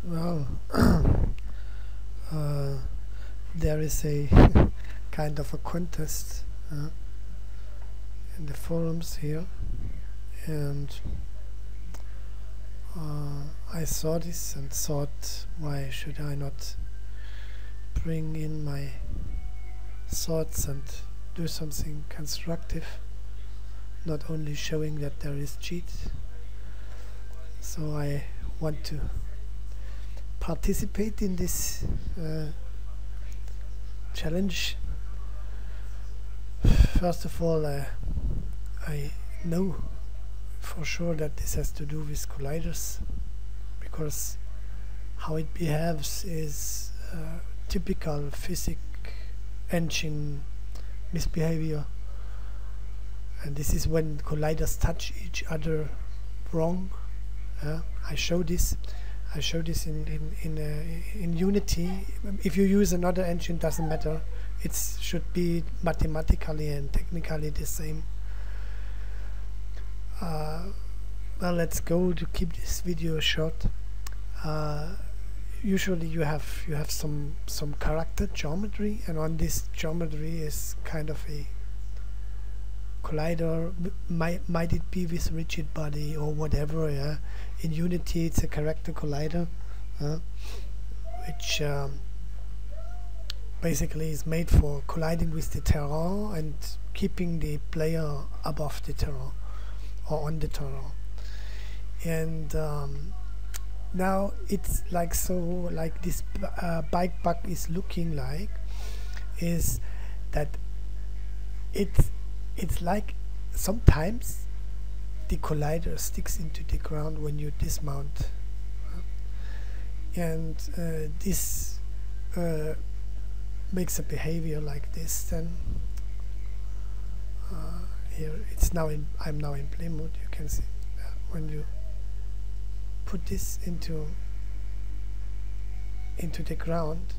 Well, there is a kind of a contest in the forums here, and I saw this and thought, why should I not bring in my thoughts and do something constructive, not only showing that there is cheat. So I want to participate in this challenge. First of all, I know for sure that this has to do with colliders, because how it behaves is typical physics engine misbehavior, and this is when colliders touch each other wrong. I show this in Unity. If you use another engine, doesn't matter. It should be mathematically and technically the same. Well, let's go to keep this video short. Usually you have some character geometry, and on this geometry is kind of a collider. Might it be with rigid body or whatever? Yeah. In Unity, it's a character collider, which basically is made for colliding with the terrain and keeping the player above the terrain or on the terrain. And now it's like, so like this bike bug is looking like, is that it's like sometimes the collider sticks into the ground when you dismount, and this makes a behavior like this. Then here it's now in, I'm now in play mode. You can see when you put this into the ground,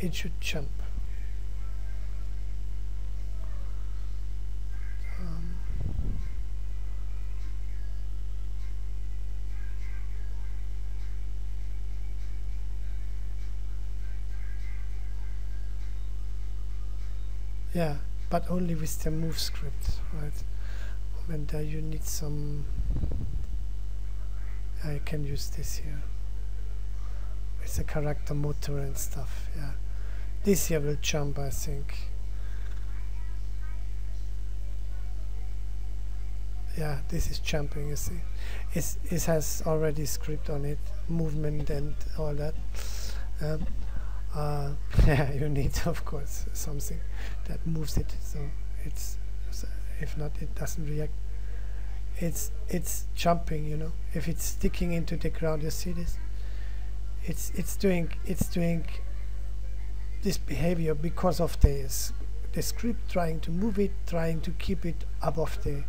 it should jump. Yeah, but only with the move script, right? And you need some. I can use this here. It's a character motor and stuff. Yeah, this here will jump, I think. Yeah, this is jumping. You see, it has already script on it, movement and all that. Yeah, you need, of course, something that moves it, so it's, if not, it doesn't react. It's jumping, you know. If it's sticking into the ground, you see this, it's doing this behavior because of the script trying to move it, trying to keep it above the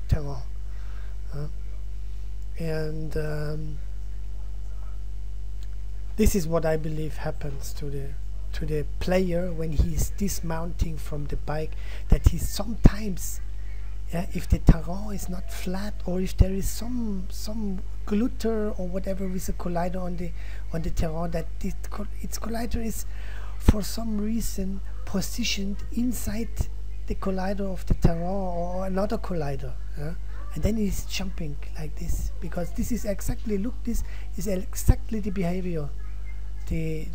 terrain, and this is what I believe happens to the player when he is dismounting from the bike, that he sometimes, if the terrain is not flat, or if there is some glitter or whatever with a collider on the terrain, that its collider is for some reason positioned inside the collider of the terrain or another collider, and then he's jumping like this, because this is exactly, look, this is exactly the behavior the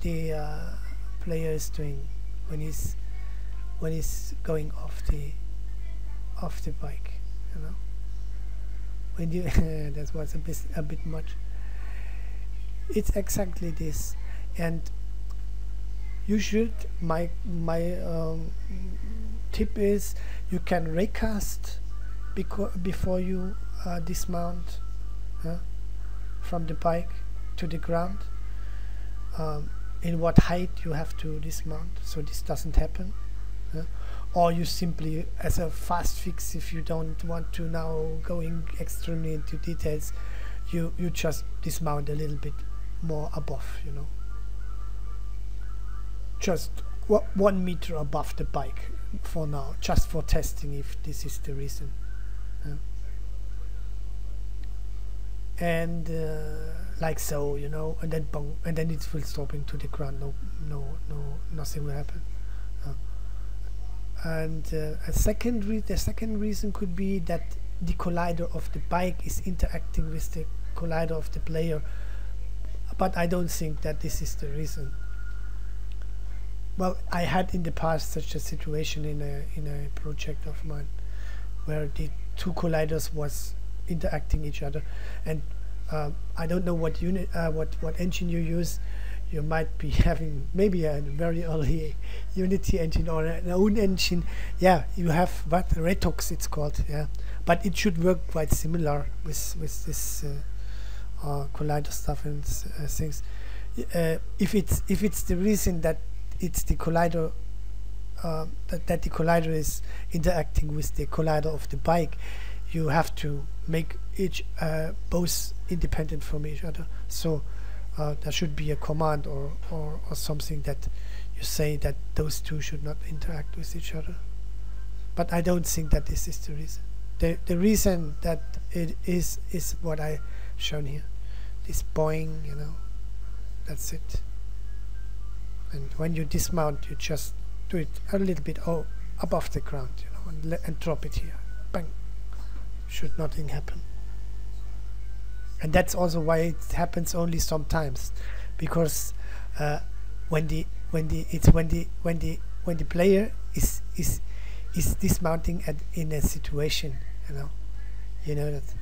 player is doing when he's going off the bike, you know. When you that was a bit much. It's exactly this, and you should, my tip is, you can recast before you dismount from the bike to the ground, in what height you have to dismount, so this doesn't happen. Or you simply, as a fast fix, if you don't want to now going extremely into details, you just dismount a little bit more above, you know, just 1 meter above the bike for now, just for testing if this is the reason. And like so, you know, and then bong, and then it will stop into the ground. Nothing will happen. And the second reason could be that the collider of the bike is interacting with the collider of the player, but I don't think that this is the reason. Well, I had in the past such a situation in a project of mine where the two colliders was interacting each other, and I don't know what what engine you use. You might be having maybe a very early Unity engine or an own engine. Yeah, you have what Retox it's called. Yeah, but it should work quite similar with this collider stuff and things. If it's the reason that it's the collider that the collider is interacting with the collider of the bike, you have to make each both independent from each other. So there should be a command or something that you say that those two should not interact with each other. But I don't think that this is the reason. The reason that it is what I shown here. This boing, you know, that's it. And when you dismount, you just do it a little bit above the ground, you know, and drop it here. Bang. Should nothing happen. And that's also why it happens only sometimes, because when the player is dismounting in a situation, you know that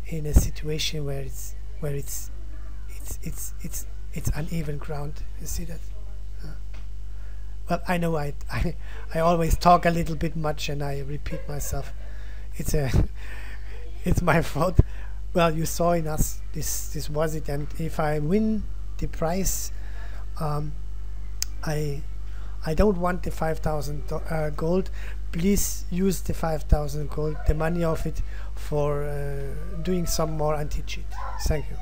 in a situation where it's uneven ground. You see that? Well, I know I always talk a little bit much and I repeat myself. It's my fault. Well, you saw in us this was it, and if I win the prize, I don't want the 5,000 gold. Please use the 5,000 gold, the money of it, for doing some more anti-cheat. Thank you.